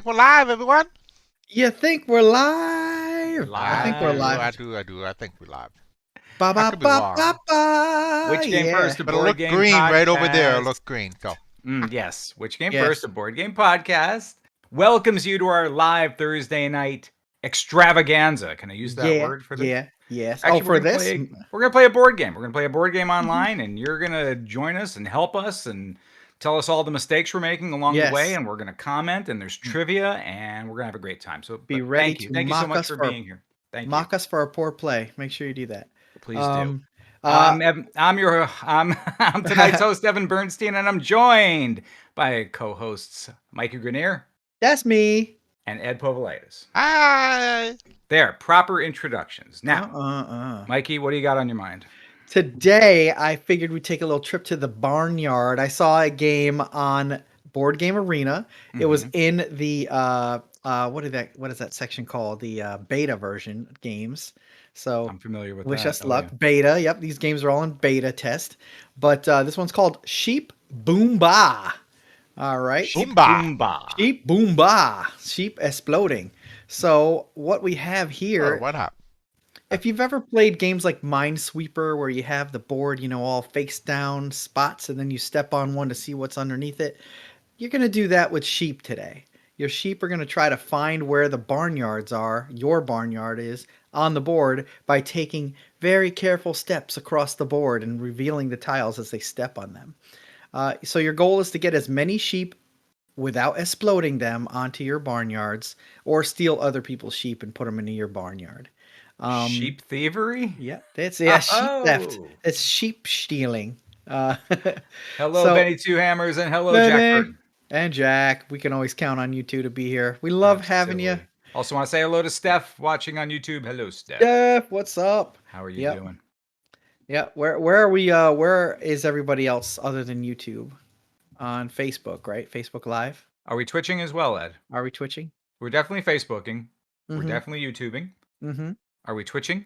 think we're live, everyone. You think we're live? I think we're I do. Live. I live. do. I do. I think we're live. Ba I ba could be ba wrong, ba ba. Which came Yeah. first, a but it board looked game green right over there. It podcast? looked green. Go. Yes. Which came Yes. first, a board game podcast? Welcomes you to our live Thursday night extravaganza. Can I use that Yeah. word for this? Yeah. Yes. Oh, Actually, for this? we're gonna play a board game. We're gonna play a board game Mhm. online, and you're gonna join us and help us and tell us all the mistakes we're making along the way. Yes. And we're gonna comment, and there's trivia, and we're gonna have a great time. So, Be but ready to thank you so mock much us for for being here. Thank you. mock us for our poor play. Make sure you do that. Please do. Um. Uh. I'm tonight's host Evan Bernstein, and I'm joined by co-hosts Mikey Grenier That's me. and Ed Povolitis. Hi. There, proper introductions. Now, Uh. Mikey, what do you got on your mind? Today, I figured we'd take a little trip to the barnyard. I saw a game on Board Game Arena. It was in the what is that section called? The beta version games. So I'm familiar with wish that. us luck. Beta. Yep, these games are all in beta test. But this one's called Sheep Boom Ba. All right. Boomba. Boomba. Sheep Boom Ba. Sheep exploding. So what we have here, What happened? if you've ever played games like Minesweeper where you have the board, all face down spots and then you step on one to see what's underneath it, you're going to do that with sheep today. Your sheep are going to try to find where the barnyards are, your barnyard is, on the board by taking very careful steps across the board and revealing the tiles as they step on them. So your goal is to get as many sheep without exploding them onto your barnyards or steal other people's sheep and put them into your barnyard. Sheep thievery? Yeah, that's sheep theft. Oh. It's sheep stealing. Uh, Hello, so- Benny Two Hammers, and hello, Jack Benny Burton. and Jack. We can always count on you two to be here. We love having you. Absolutely. Also want to say hello to Steph watching on YouTube. Hello, Steph. Jeff, what's up? How are you Yep. doing? Yeah, where are we? Where is everybody else other than YouTube? On Facebook, right? Facebook Live. Are we twitching as well, Ed? Are we twitching? We're definitely Facebooking. We're Mhm. definitely YouTubing. Mm-hmm. Are we twitching?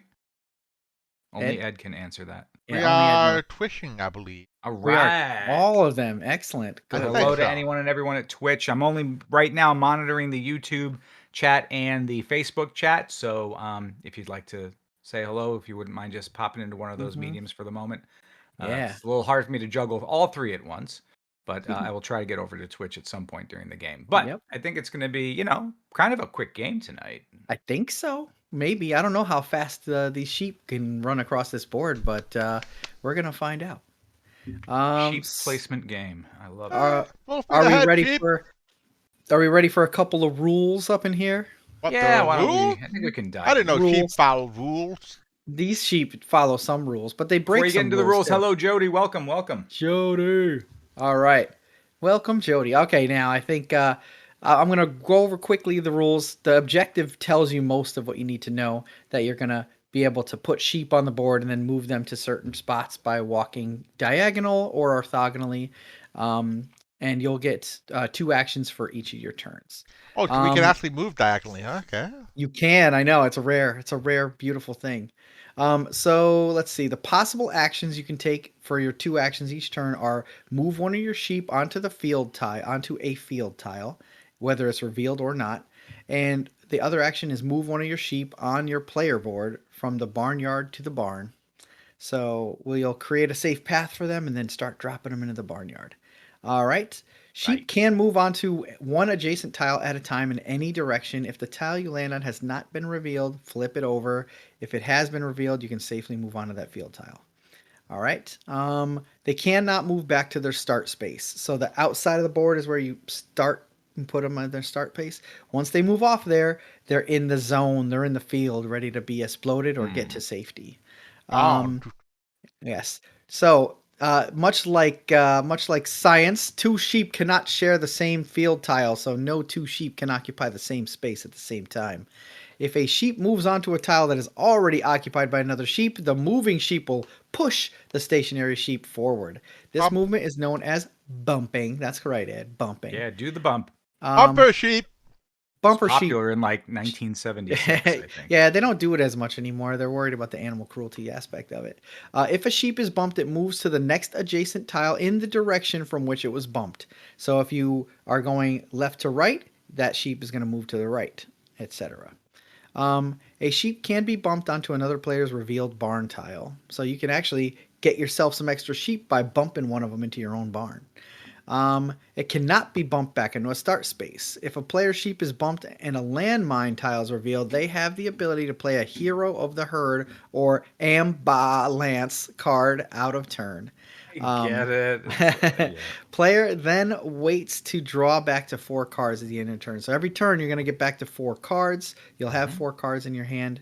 Only Ed? Ed can answer that. We are twishing, I believe. All We are right. all of them. Excellent. I Good. think Hello to so. anyone and everyone at Twitch. I'm only right now monitoring the YouTube chat and the Facebook chat. So if you'd like to say hello, if you wouldn't mind just popping into one of those Mhm. mediums for the moment. Yeah. It's a little hard for me to juggle all three at once, but I will try to get over to Twitch at some point during the game. But Yep. I think it's going to be, kind of a quick game tonight. I think so. Maybe. I don't know how fast these sheep can run across this board, but we're gonna find out. Sheep placement game. I love it. Well, Are we ahead, ready sheep. for? Are we ready for a couple of rules up in here? What, Yeah, the why don't rule? we? I think we can dive. I didn't know sheep Rules. follow rules. These sheep follow some rules, but they break Before you some get into the rules, too. hello, Jody. Welcome, welcome. Jody. All right. Welcome, Jody. Okay, now I think I'm going to go over quickly the rules. The objective tells you most of what you need to know, that you're going to be able to put sheep on the board and then move them to certain spots by walking diagonal or orthogonally. And you'll get 2 actions for each of your turns. Oh, so we can actually move diagonally, huh? Okay. You can. I know. It's a rare, beautiful thing. So let's see. The possible actions you can take for your 2 actions each turn are move one of your sheep onto a field tile, whether it's revealed or not. And the other action is move one of your sheep on your player board from the barnyard to the barn. So we'll create a safe path for them and then start dropping them into the barnyard. All right. Sheep Right. can move onto one adjacent tile at a time in any direction. If the tile you land on has not been revealed, flip it over. If it has been revealed, you can safely move on to that field tile. All right. They cannot move back to their start space. So the outside of the board is where you start and put them on their start pace. Once they move off there, they're in the zone. They're in the field, ready to be exploded or get to safety. Yes. So much like science, 2 sheep cannot share the same field tile, so no 2 sheep can occupy the same space at the same time. If a sheep moves onto a tile that is already occupied by another sheep, the moving sheep will push the stationary sheep forward. This movement is known as bumping. That's correct, Ed. Bumping. Yeah, do the bump. Bumper sheep. Bumper sheep. Popular in like 1976, I think. Yeah, they don't do it as much anymore. They're worried about the animal cruelty aspect of it. If a sheep is bumped, it moves to the next adjacent tile in the direction from which it was bumped. So if you are going left to right, that sheep is going to move to the right, etc. A sheep can be bumped onto another player's revealed barn tile. So you can actually get yourself some extra sheep by bumping one of them into your own barn. It cannot be bumped back into a start space. If a player's sheep is bumped and a landmine tile is revealed, they have the ability to play a Hero of the Herd or Ambulance card out of turn. Get it? Yeah. Player then waits to draw back to 4 cards at the end of the turn. So every turn you're going to get back to 4 cards. You'll have 4 cards in your hand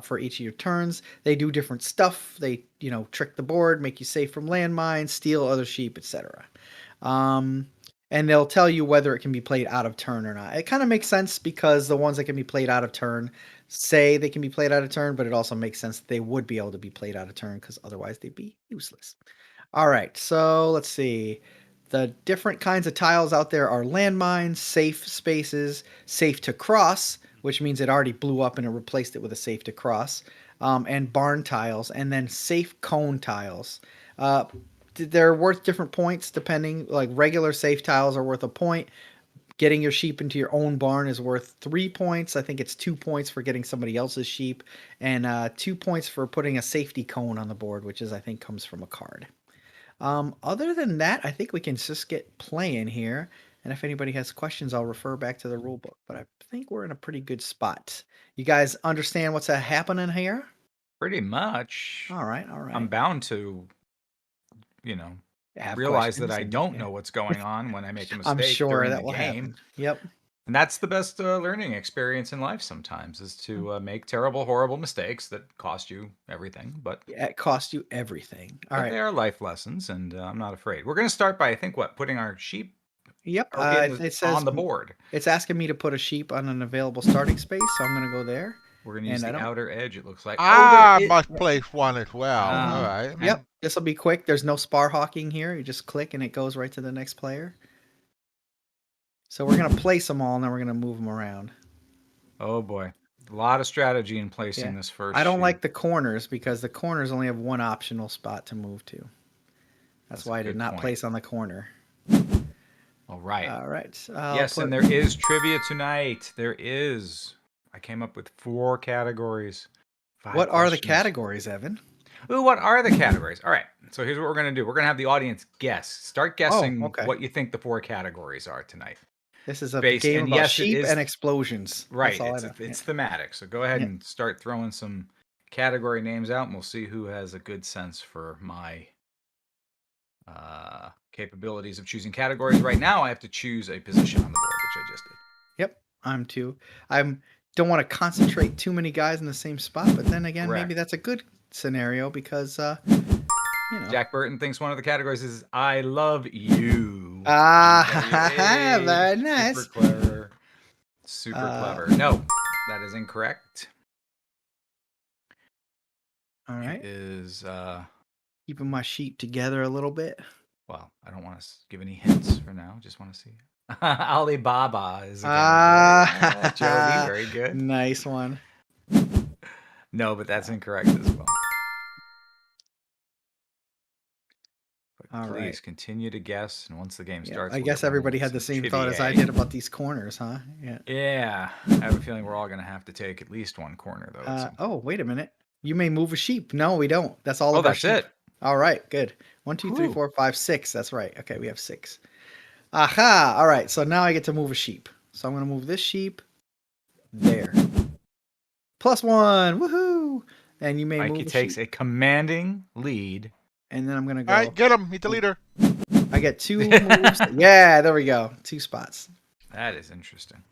for each of your turns. They do different stuff. They, trick the board, make you safe from landmines, steal other sheep, etc. And they'll tell you whether it can be played out of turn or not. It kind of makes sense because the ones that can be played out of turn say they can be played out of turn, but it also makes sense that they would be able to be played out of turn because otherwise they'd be useless. All right, so let's see. The different kinds of tiles out there are landmines, safe spaces, safe to cross, which means it already blew up and it replaced it with a safe to cross, and barn tiles, and then safe cone tiles. They're worth different points depending. Like regular safe tiles are worth a point. Getting your sheep into your own barn is worth 3 points. I think it's 2 points for getting somebody else's sheep, and 2 points for putting a safety cone on the board, which I think comes from a card. Other than that, I think we can just get playing here. And if anybody has questions, I'll refer back to the rule book. But I think we're in a pretty good spot. You guys understand what's happening here? Pretty much. All right. I'm bound to, Have realize that questions I and- don't yeah. know what's going on when I make a mistake I'm sure during that the will game. happen. Yep. And that's the best learning experience in life sometimes, is to make terrible, horrible mistakes that cost you everything. But It costs you everything. All right. they are life lessons, and I'm not afraid. We're going to start by, I think, putting our sheep Yep. It says on the board. It's asking me to put a sheep on an available starting space, so I'm going to go there. We're going to use And I the don't- outer edge, it looks like. I there must place one as well. Ah. All right. Yep. This will be quick. There's no spar hawking here. You just click and it goes right to the next player. So we're going to place them all and then we're going to move them around. Oh boy. A lot of strategy in placing Yeah. this first I don't sheep. like the corners because the corners only have one optional spot to move to. That's That's a why I did good not point. place on the corner. All right. All right. Yes, and there is trivia tonight. There is. I came up with 4 categories. 5 What are the questions. categories, Evan? Ooh, what are the categories? All right. So here's what we're going to do. We're going to have the audience guess. Start guessing okay. what you think the 4 categories are tonight. This is a Based- game and about yes, it sheep is- and explosions. Right. That's all It's, I know. it's thematic. So go ahead Yeah. and start throwing some category names out, and we'll see who has a good sense for my capabilities of choosing categories. Right now, I have to choose a position on the board, which I just did. Yep, I'm too. Don't want to concentrate too many guys in the same spot, but then again, Correct. maybe that's a good scenario because Jack Burton thinks one of the categories is "I love you." Ah, Yay. very nice. Super clever. Super clever. No, that is incorrect. All right. It is Keeping my sheep together a little bit. well, I don't want to give any hints for now. Just want to see. Alibaba is a Ah. category. Joey, very good. Nice one. No, but that's incorrect as well. But All please right. continue to guess, and once the game Yeah, starts, I we'll guess get running everybody with had the some same thought as I trivia. did about these corners, huh? Yeah. Yeah, I have a feeling we're all going to have to take at least one corner, though. at some point. Oh, wait a minute. You may move a sheep. No, we don't. That's all Oh, of our that's sheep. it. All right, good. 1, 2, 3, Whew. 4, 5, 6. That's right. Okay, we have 6. Aha! All right, so now I get to move a sheep. So I'm going to move this sheep there. +1. Woohoo! And you may move Mikey a takes sheep. a commanding lead. And then I'm going to All go. right, get him. Meet the leader. I get 2 moves. Yeah, there we go. 2 spots. That is interesting.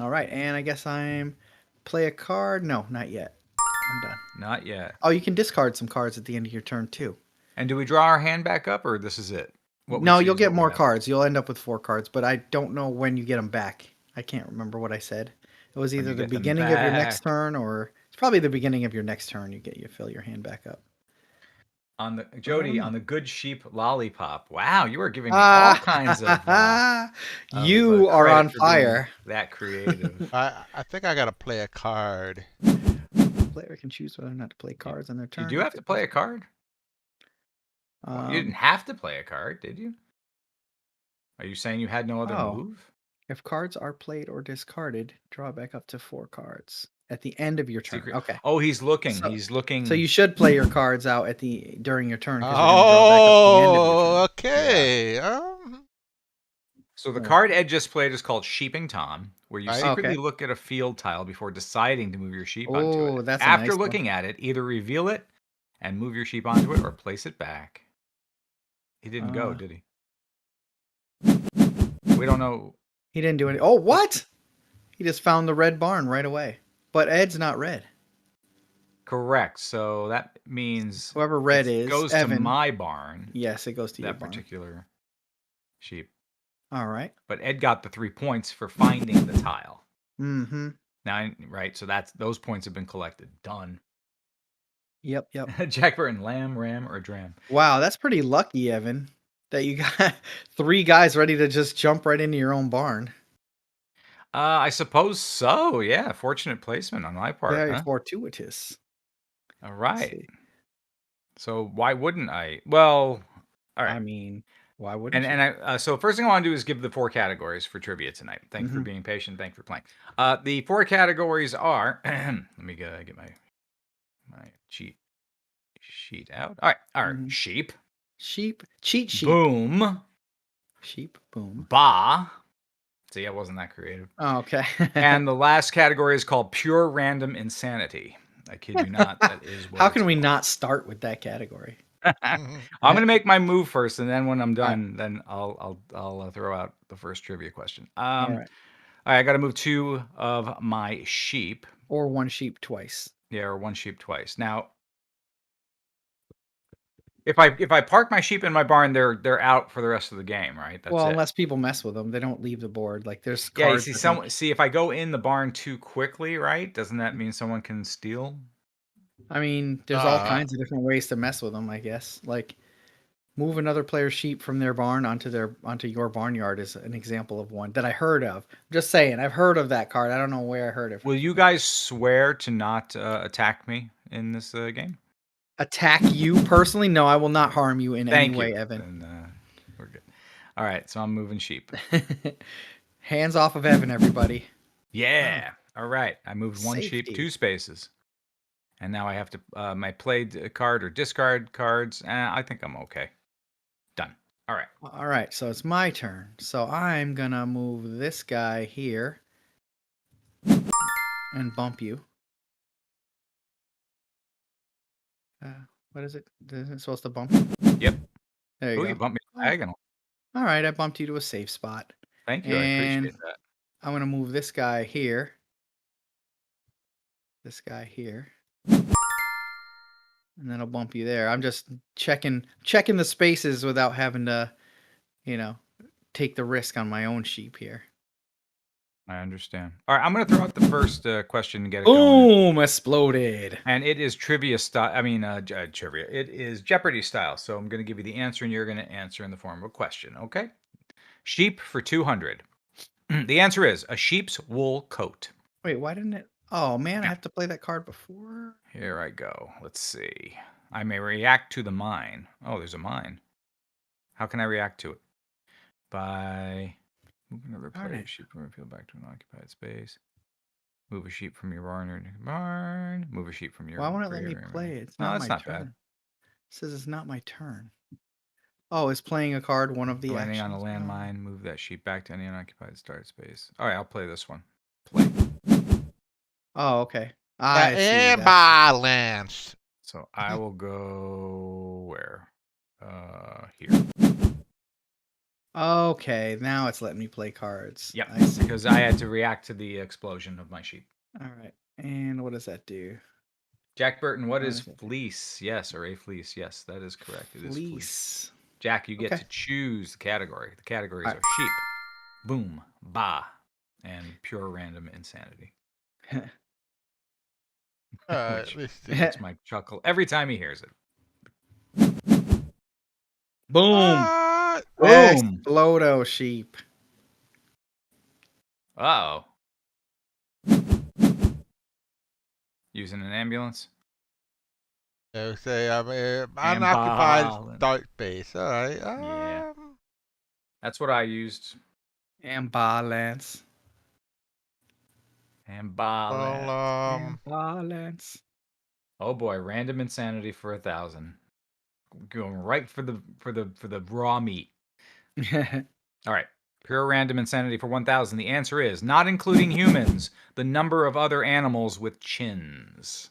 All right, and I guess I'm play a card. No, not yet. I'm done. Not yet. Oh, you can discard some cards at the end of your turn too. And do we draw our hand back up, or this is it? What we No, you'll choose, get what we more have? cards. You'll end up with 4 cards, but I don't know when you get them back. I can't remember what I said. It was When either you the get them beginning of your next back. turn, or it's probably the beginning of your next turn. You fill your hand back up. On the Jody know. on the good sheep lollipop. Wow, you are giving me all kinds of. You are credit on for being fire. That creative. I think I got to play a card. Player can choose whether or not to play cards on their You turn. do have to play a card. You didn't have to play a card, did you? Are you saying you had no other Oh. move? If cards are played or discarded, draw back up to 4 cards at the end of your turn. Secret. Okay. Oh, he's looking. So- He's looking. So you should play your cards out at the during your turn because they're going to draw back up to the end of your turn. Oh, okay. So the Yeah. card Ed just played is called Sheeping Tom, where you Right. secretly Okay. look at a field tile before deciding to move your sheep onto Oh, it. that's a After nice one. looking at it, either reveal it and move your sheep onto it or place it back. He didn't go, Uh. did he? We don't know. He didn't do any. Oh, what? He just found the red barn right away. But Ed's not red. Correct. So that means Whoever red it is, goes Evan. to my barn, Yes, it goes to your that barn. particular sheep. All right. But Ed got the 3 points for finding the tile. Mm-hmm. Now, right? So those points have been collected. Done. Yep, yep. Jack Burton, lamb, ram, or dram. Wow, that's pretty lucky, Evan, that you got 3 guys ready to just jump right into your own barn. I suppose so. Yeah, fortunate placement on my part. Very Huh? fortuitous. All Let's right. see. So why wouldn't I? Well, all right. I mean, why wouldn't you? And so first thing I want to do is give the 4 categories for trivia tonight. Thanks for Mhm. being patient. Thanks for playing. The 4 categories are. Let me get my cheat sheet out. All right. Mhm. Sheep. Sheep, cheat sheep. Boom. Sheep, boom. Ba. See, I wasn't that creative. Oh, okay. And the last category is called pure random insanity. I kid you not. That is what How it's can we called. not start with that category? I'm gonna make my move first, and then when I'm All right. done, then I'll throw out the first trivia question. All All right. right, I got to move 2 of my sheep. Or 1 sheep twice. Yeah, or 1 sheep twice. Now, if I park my sheep in my barn, they're out for the rest of the game, right? That's Well, it. unless people mess with them, they don't leave the board. Like there's Yeah, you cards. see, see if I go in the barn too quickly, right? Doesn't that mean someone can steal? I mean, there's all Uh, kinds of different ways to mess with them, I guess. Like move another player's sheep from their barn onto your barnyard is an example of one that I heard of. Just saying, I've heard of that card. I don't know where I heard it from. Will you guys swear to not attack me in this game? Attack you personally? No, I will not harm you in Thank any way, you. Evan. Then, we're good. All right, so I'm moving sheep. Hands off of Evan, everybody. Yeah. All right. I moved 1 sheep, Safety. 2 spaces. And now I have to my played card or discard cards. I think I'm okay. Done. All right. All right, so it's my turn. So I'm gonna move this guy here and bump you. What is it? Isn't it supposed to bump? Yep. There you Oh, go. you bumped me diagonal. All right, I bumped you to a safe spot. Thank you. I And appreciate that. I'm gonna move this guy here. This guy here. And then I'll bump you there. I'm just checking the spaces without having to, take the risk on my own sheep here. I understand. All right, I'm going to throw out the first question to get it going. Boom! Exploded. And it is trivia style. I mean, trivia. It is Jeopardy style. So I'm going to give you the answer, and you're going to answer in the form of a question. Okay? Sheep for 200. The answer is a sheep's wool coat. Wait, why didn't it? Oh man, I have to play that card before. Here I go. Let's see. I may react to the mine. Oh, there's a mine. How can I react to it? By moving another player's sheep from a field back to an occupied space. Move a sheep from your barn or barn. Move a sheep from your. Why won't it let me play it? It's No, not that's my not turn. bad. It says it's not my turn. Oh, it's playing a card. One of the Landing actions. on a landmine. Move that sheep back to any unoccupied start space. All right, I'll play this one. Play. Oh, okay. I see that. Imbalance. So I will go where? Here. Okay, now it's letting me play cards. Yep, I see. because I had to react to the explosion of my sheep. All right. And what does that do? Jack Burton, what is is it? fleece? Yes, or a fleece. Yes, that is correct. It is fleece. Fleece. Jack, you get Okay. to choose the category. The categories Alright. are sheep, boom, ba, and pure random insanity. Which Let's see. gets my chuckle every time he hears it. Boom. What? Boom. Explodo sheep. Uh-oh. Using an ambulance? I say unoccupied Imbalance. start base. All right. Yeah. That's what I used. Imbalance. And Well, Imbalance. Oh boy, random insanity for 1,000. Going right for the raw meat. All right. Pure random insanity for 1,000. The answer is not including humans, the number of other animals with chins.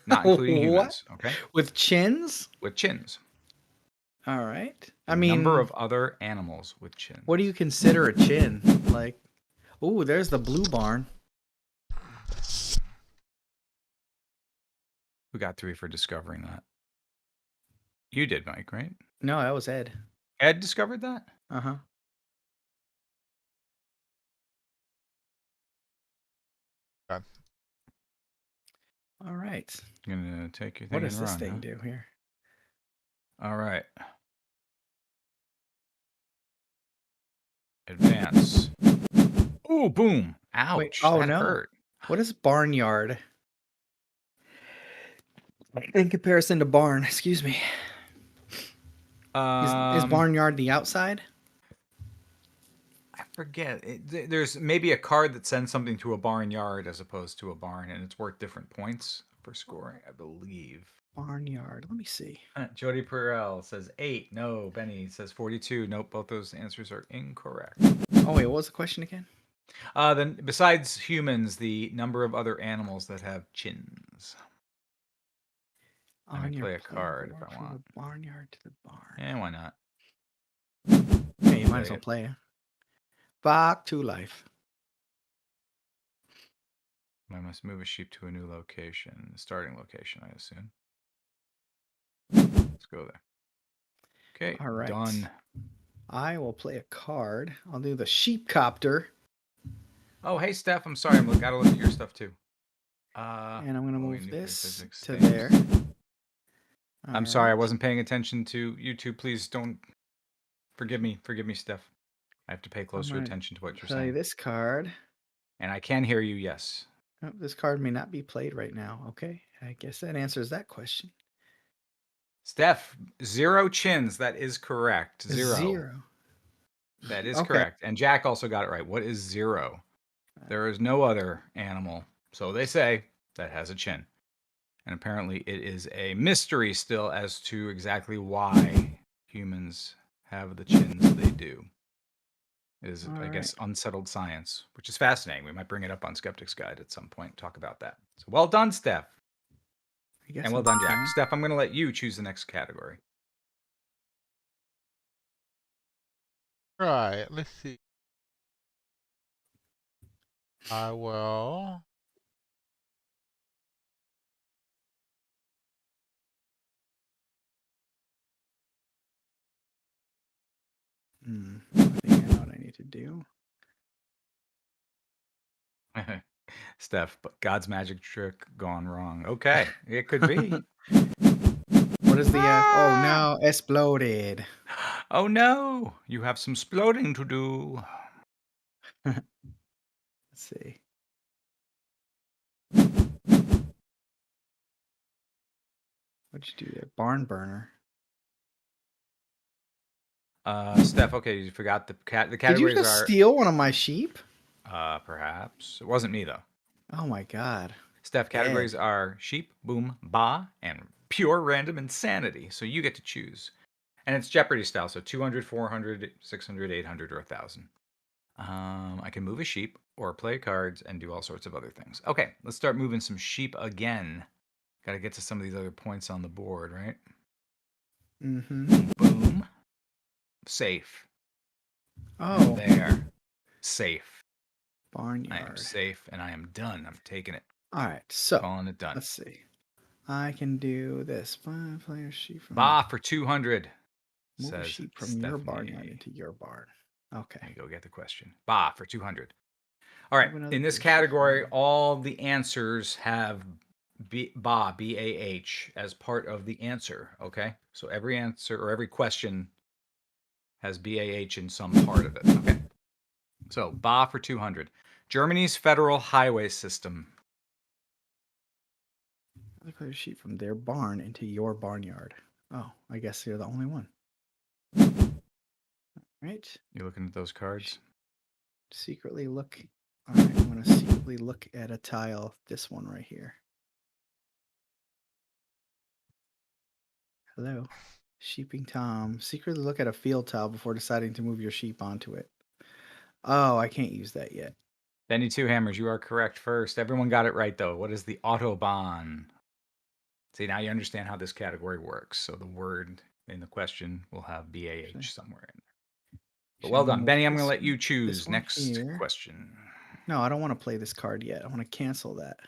Not including What? humans, okay? With chins? With chins. All right. The I mean, number of other animals with chins. what do you consider a chin? Like, oh, there's the blue barn. We got 3 for discovering that. You did, Mike, right? No, that was Ed. Ed discovered that? Uh-huh. Okay. All right. I'm gonna take your thing What does and this run, thing huh? do here? All right. Advance. Oh, boom. Ouch. Wait, oh, that no. hurt. What is barnyard? In comparison to barn, excuse me. Is barnyard the outside? I forget. There's maybe a card that sends something to a barnyard as opposed to a barn, and it's worth different points for scoring, I believe. Barnyard. Let me see. Jody Perel says 8. No. Benny says 42. Nope. Both those answers are incorrect. Oh, wait, what was the question again? Then, besides humans, the number of other animals that have chins. I can play a card if I want. From the barnyard to the barn. Yeah, why not? Yeah, you might as Play well it. play it. Back to life. I must move a sheep to a new location. Starting location, I assume. Let's go there. Okay, All right. done. I will play a card. I'll do the sheep copter. Oh, hey, Steph. I'm sorry. I've got to look at your stuff, too. And I'm going to move nuclear this physics to things. there. I'm sorry. I wasn't paying attention to YouTube. Please don't forgive me. Forgive me, Steph. I have to pay closer gonna attention to what you're Play saying. this card. And I can hear you, yes. Oh, this card may not be played right now. Okay. I guess that answers that question. Steph, 0 chins. That is correct. 0. 0. That is Okay. correct. And Jack also got it right. What is 0? There is no other animal, so they say, that has a chin. And apparently it is a mystery still as to exactly why humans have the chins they do. It is, I guess, unsettled science, which is fascinating. We might bring it up on Skeptic's Guide at some point, talk about that. So well done, Steph. And well done, Jack. Steph, I'm going to let you choose the next category. Right. Let's see. I will. I think I know what I need to do. Steph, but God's magic trick gone wrong. Okay, it could be. What is the... oh, no. Exploded. Oh, no. You have some sploding to do. Let's see. What'd you do there? Barn burner. Steph, okay, you forgot the Did categories you just steal one of my sheep? perhaps. It wasn't me, though. Oh, my God. Steph, categories are sheep, boom, ba, and pure random insanity. So you get to choose. And it's Jeopardy style, so 200, 400, 600, 800, or 1,000. I can move a sheep or play cards and do all sorts of other things. Okay, let's start moving some sheep again. Got to get to some of these other points on the board, right? Mm-hmm. Boom. Safe. Oh. There. Safe. Barnyard. I am safe and I am done. I'm taking it. All right, so Calling it done. let's see. I can do this. 5 player sheep from Ba for 200. move a Says sheep from Stephanie. your barnyard into your barn. Okay. Let me go get the question. Ba for 200. All right. Move another In this player sheep category, from- all the answers have ba, B-A-H, as part of the answer. Okay. So every answer or every question has BAH in some part of it. Okay. So ba for 200. Germany's federal highway system. Another player sheep from their barn into your barnyard. Oh, I guess you're the only one. All right. You looking at those cards? Secretly look. All right, I'm going to secretly look at a tile. This one right here. Hello. Sheeping Tom. Secretly look at a field tile before deciding to move your sheep onto it. Oh, I can't use that yet. Benny Two Hammers, you are correct first. Everyone got it right, though. What is the Autobahn? See, now you understand how this category works. So the word in the question will have BAH somewhere in there. But well done. Benny, I'm going to let you choose next question. No, I don't want to play this card yet. I want to cancel that.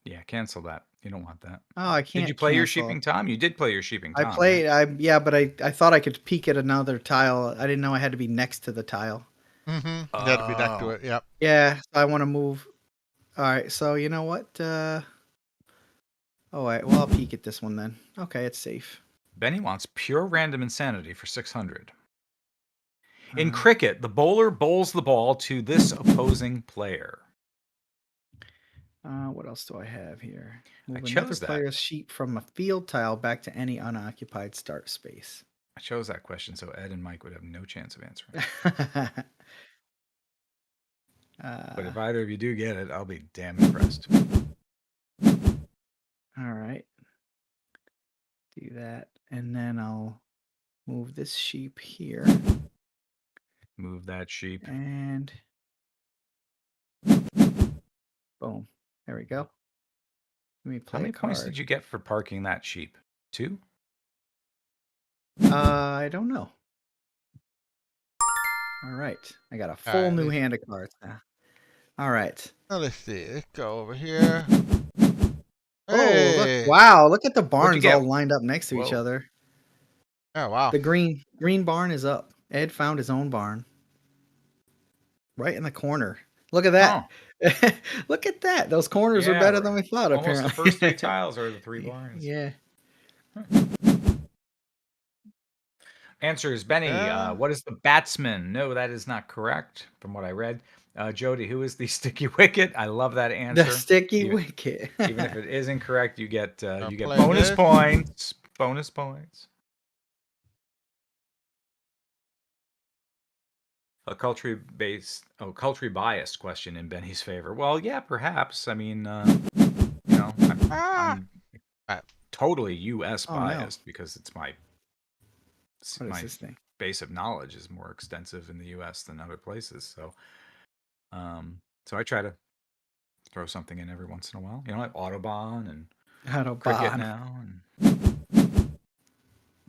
Yeah, cancel that. You don't want that. Oh, I can't. Did you play your cancel. Sheeping Tom? You did play your Sheeping Tom. I played. Right? Yeah, but I thought I could peek at another tile. I didn't know I had to be next to the tile. Mm-hmm. You got to be next to it. Yep. Yeah, so I want to move. All right. So you know what? Oh, right. Well, I'll peek at this one then. Okay, it's safe. Benny wants pure random insanity for 600. In cricket, the bowler bowls the ball to this opposing player. What else do I have here? Move another player's sheep from a field tile back to any unoccupied start space. I chose that question so Ed and Mike would have no chance of answering. But if either of you do get it, I'll be damn impressed. All right. Do that. And then I'll move this sheep here. Move that sheep. And boom. There we go. Let me play. How many points did you get for parking that sheep? 2? I don't know. All right. I got a full new hand of cards now. All right. Now let's see. Let's go over here. Oh, look. Wow. Look at the barns all lined up next to each other. Oh, wow. The green barn is up. Ed found his own barn. Right in the corner. Look at that. Oh. Look at that. Those corners are better than we thought, almost apparently. The first 3 tiles are the 3 barns. Yeah. Answers, Benny. What is the batsman? No, that is not correct from what I read. Jody, who is the sticky wicket? I love that answer. The sticky wicket. Even if it is incorrect, you get bonus points. Bonus points. A culturally biased question in Benny's favor. Well, yeah, perhaps. I mean, I'm totally U.S. biased because it's my base of knowledge is more extensive in the U.S. than other places. So, so I try to throw something in every once in a while. Like Autobahn and cricket now.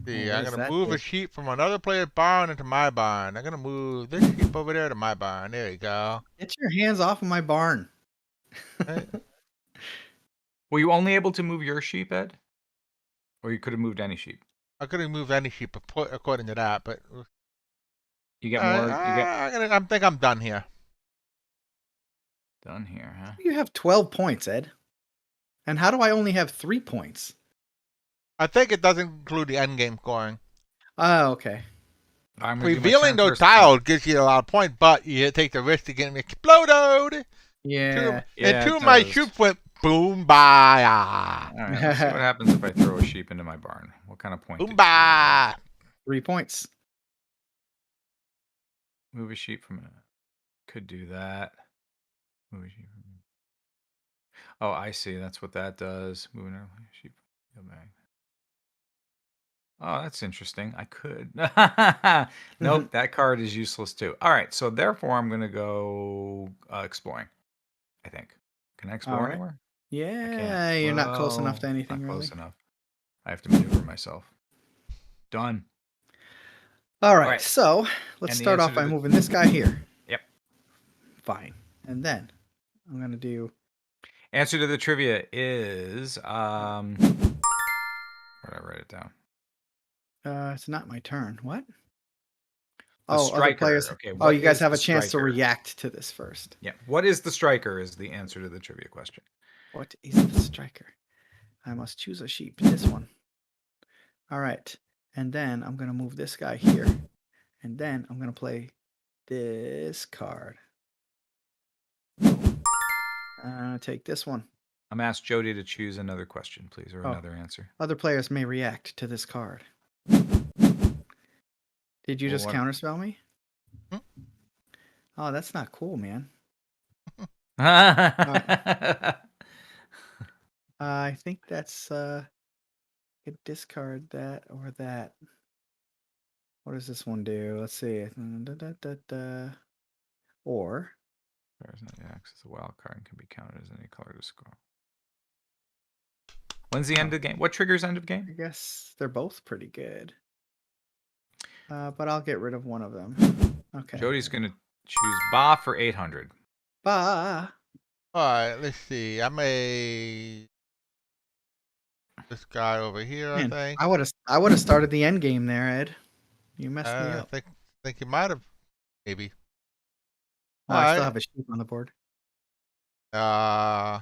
See, I'm going to move a sheep from another player's barn into my barn. I'm going to move this sheep over there to my barn. There you go. Get your hands off of my barn. Right. Were you only able to move your sheep, Ed? Or you could have moved any sheep? I could have moved any sheep according to that, but... You get more... I think I'm done here. Done here, huh? You have 12 points, Ed. And how do I only have 3 points? I think it doesn't include the end game scoring. Oh, okay. Revealing those tiles gives you a lot of points, but you take the risk of getting exploded. Yeah. And 2 of my sheep went boom, bye. All right, let's see what happens if I throw a sheep into my barn. What kind of point? Boom, bye. 3 points. Move a sheep from a... Could do that. Move a sheep from... Oh, I see. That's what that does. Moving a sheep. Go back. Oh, that's interesting. I could. Nope, that card is useless too. All right, so therefore I'm going to go exploring, I think. Can I explore anywhere? Yeah, you're not close enough to anything, not really. Close enough. I have to maneuver myself. Done. All right, so let's start off by moving this guy here. Yep. Fine. And then I'm going to do... Answer to the trivia is... Where did I write it down? It's not my turn. What? Other players. Okay, you guys have a chance to react to this first. Yeah. What is the striker is the answer to the trivia question. What is the striker? I must choose a sheep. This one. All right. And then I'm going to move this guy here. And then I'm going to play this card. Take this one. I'm asked Jody to choose another question, please, or another answer. Other players may react to this card. Did you just counterspell me? Oh, that's not cool, man. Right. I think that's could discard that or that. What does this one do? Let's see. Or There's no access a wild card and can be counted as any color to score. When's the end of the game? What triggers end of I game? guess they're both pretty good. But I'll get rid of one of them. Okay. Jody's gonna choose Ba for 800. Bah. Alright, let's see. I made this guy over here, I Man, think. I would have started the end game there, Ed. You messed me I up. think you might have, maybe. Oh, I still Alright. have a sheep on the board. Uh,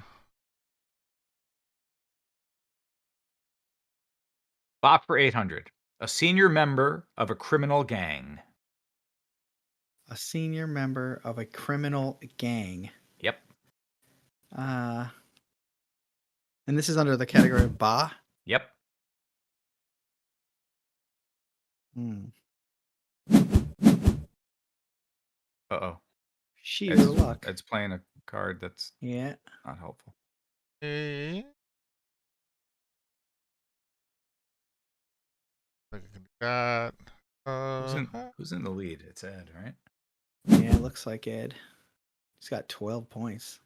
Ba for 800. A senior member of a criminal gang. A senior member of a criminal gang. Yep. And this is under the category of Ba. Yep. Hmm. Uh-oh. Sheer luck. It's playing a card that's Yeah. not helpful. okay. Look at that. Who's in the lead? It's Ed, right? Yeah, it looks like Ed. He's got 12 points.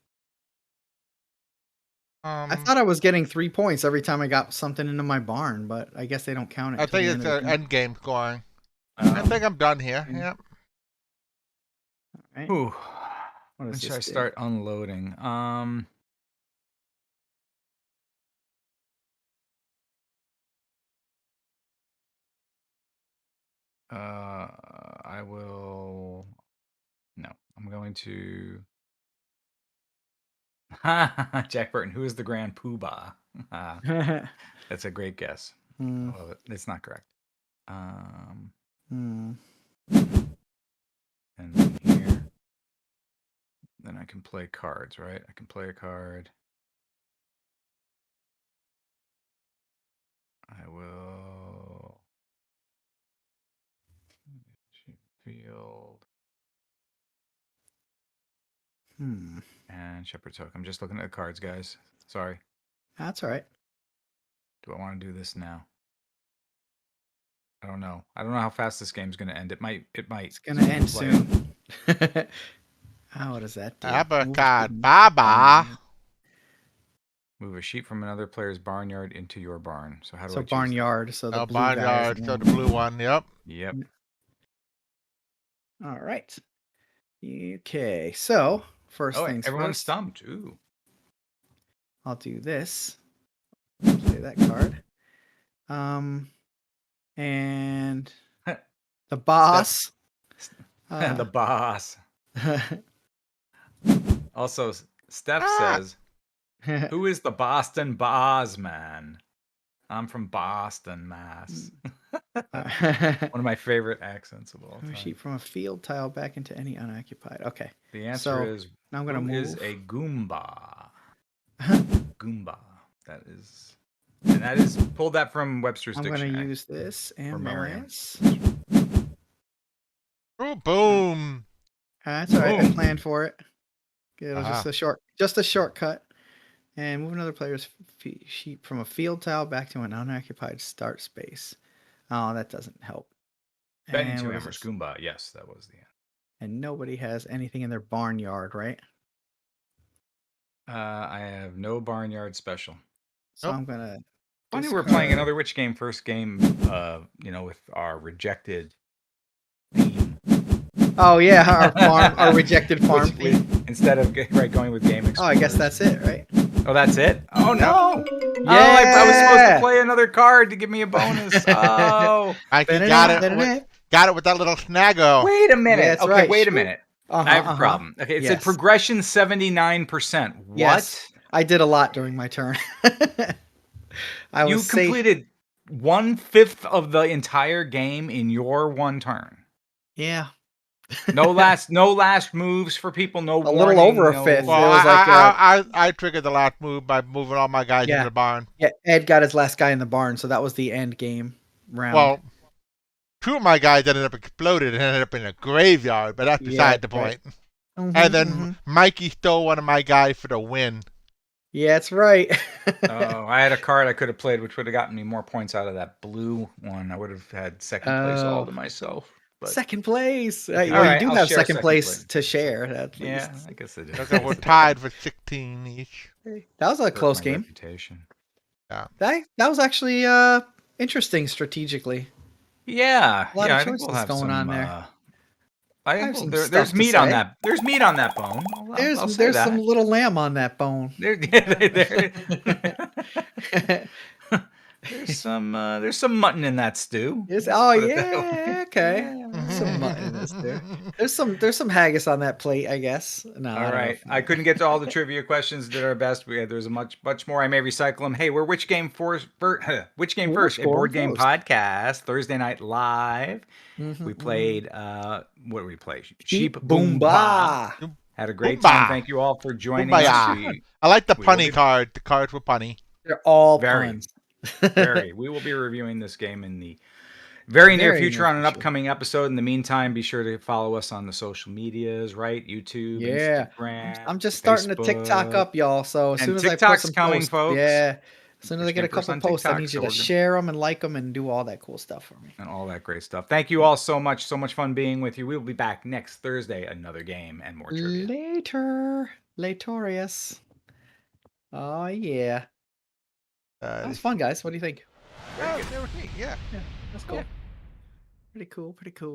I thought I was getting 3 points every time I got something into my barn, but I guess they don't count it. I till the think end it's of the an game. end game scoring. I think I'm done here. Okay. Yep. Right. Ooh. What When does should I this do? start unloading? I will. No, I'm going to. Jack Burton. Who is the Grand Poobah? That's a great guess. I love it. It's not correct. And then here, then I can play cards, right? I can play a card. I will. Field. And Shepherd's Hook. I'm just looking at the cards, guys. Sorry. That's all right. Do I want to do this now? I don't know. I don't know how fast this game's going to end. It might. It's gonna end soon. What does that do? Apricot Baba. Move a sheep from another player's barnyard into your barn. So how do I choose barnyard. So the Oh, blue guy is barnyard. the So one. the blue one. Yep. that? Yep. All right. Okay. So first Oh, things everyone's first. stumped. Ooh. I'll do this. Play that card. And the boss. The boss. Also, Steph says, "Who is the Boston Boss man?" I'm from Boston, Mass. One of my favorite accents of all Move time. sheep from a field tile back into any unoccupied. Okay. The answer So, is, now I'm gonna who move. is a Goomba? Goomba. That is pulled that from Webster's I'm Dictionary. gonna use this and Merriam. this. Oh, boom. That's all right. I Boom. planned for it. It was Ah. just a shortcut. And move another player's sheep from a field tile back to an unoccupied start space. Oh, that doesn't help. Betting And two what is hammers. this? Goomba. Yes, that was the end. And nobody has anything in their barnyard, right? I have no barnyard special. So Nope. I'm gonna. Funny we're playing discard- another Which Game First game, with our rejected theme. Oh yeah, our rejected farm Which- theme. Instead of going with Game Oh, I guess Explorers. that's it, right? Oh, that's it? Oh, no. Yeah. Oh, I was supposed to play another card to give me a bonus. Oh. I got it with that little snaggle. Wait a minute. That's Okay, right. wait a minute. I have a Uh-huh. problem. Okay, it said Yes. progression 79%. What? Yes. I did a lot during my turn. I You was safe. completed 1/5 of the entire game in your one turn. Yeah. No last moves for people. No A little warning, over a no- fifth. Well, was like, I triggered the last move by moving all my guys Yeah. into the barn. Yeah, Ed got his last guy in the barn, so that was the end game round. Well, two of my guys ended up exploded and ended up in a graveyard, but that's Yeah, beside the right. point. Mhm, And then mhm. Mikey stole one of my guys for the win. Yeah, that's right. Oh, I had a card I could have played, which would have gotten me more points out of that blue one. I would have had second place all Oh. to myself. But Second place. All Well, you right, do I'll have share second second place place. to share at least. yeah, I guess it is. So we're tied for 16 each. That was a Hurt close my game. reputation. That was actually interesting strategically. Yeah, A lot yeah. of I think we'll choices have going some. on there. I have think some there's stuff to meat on say. that. There's meat on that bone. I'll say There's that. some little lamb on that bone. There's some mutton in that stew. Yes, Let's oh put it that way. yeah, okay. Yeah. Some mutton in this there. There's some haggis on that plate, I guess. No, All I don't know right. if- I couldn't get to all the trivia questions. Did our best. There's a much more. I may recycle them. Hey, we're which game first? Which game Well, first? A score board game first. podcast. Thursday night live. Mhm, We mhm. played. What did we play? Sheep Boom Ba. Boomba. Had a great Boomba. time. Thank you all for joining Boomba. us. I like the We will punny be- card. The cards were punny. They're all Very. puns. Very. We will be reviewing this game in the very near Very future near on an future. upcoming episode. In the meantime, be sure to follow us on the social medias, right? YouTube, Yeah. Instagram. I'm just starting to TikTok Facebook. up, y'all. So as And soon as I put TikTok's some coming, posts, folks. yeah. As soon as I Which get a came first couple on posts, I TikTok, need you so to we're gonna- share them and like them and do all that cool stuff for me. And all that great stuff. Thank you all so much. So much fun being with you. We will be back next Thursday. Another game and more trivia. Later, Latorius. Oh yeah, that was fun, guys. What do you think? That was neat, yeah. That's cool. Yeah. Pretty cool. Pretty cool.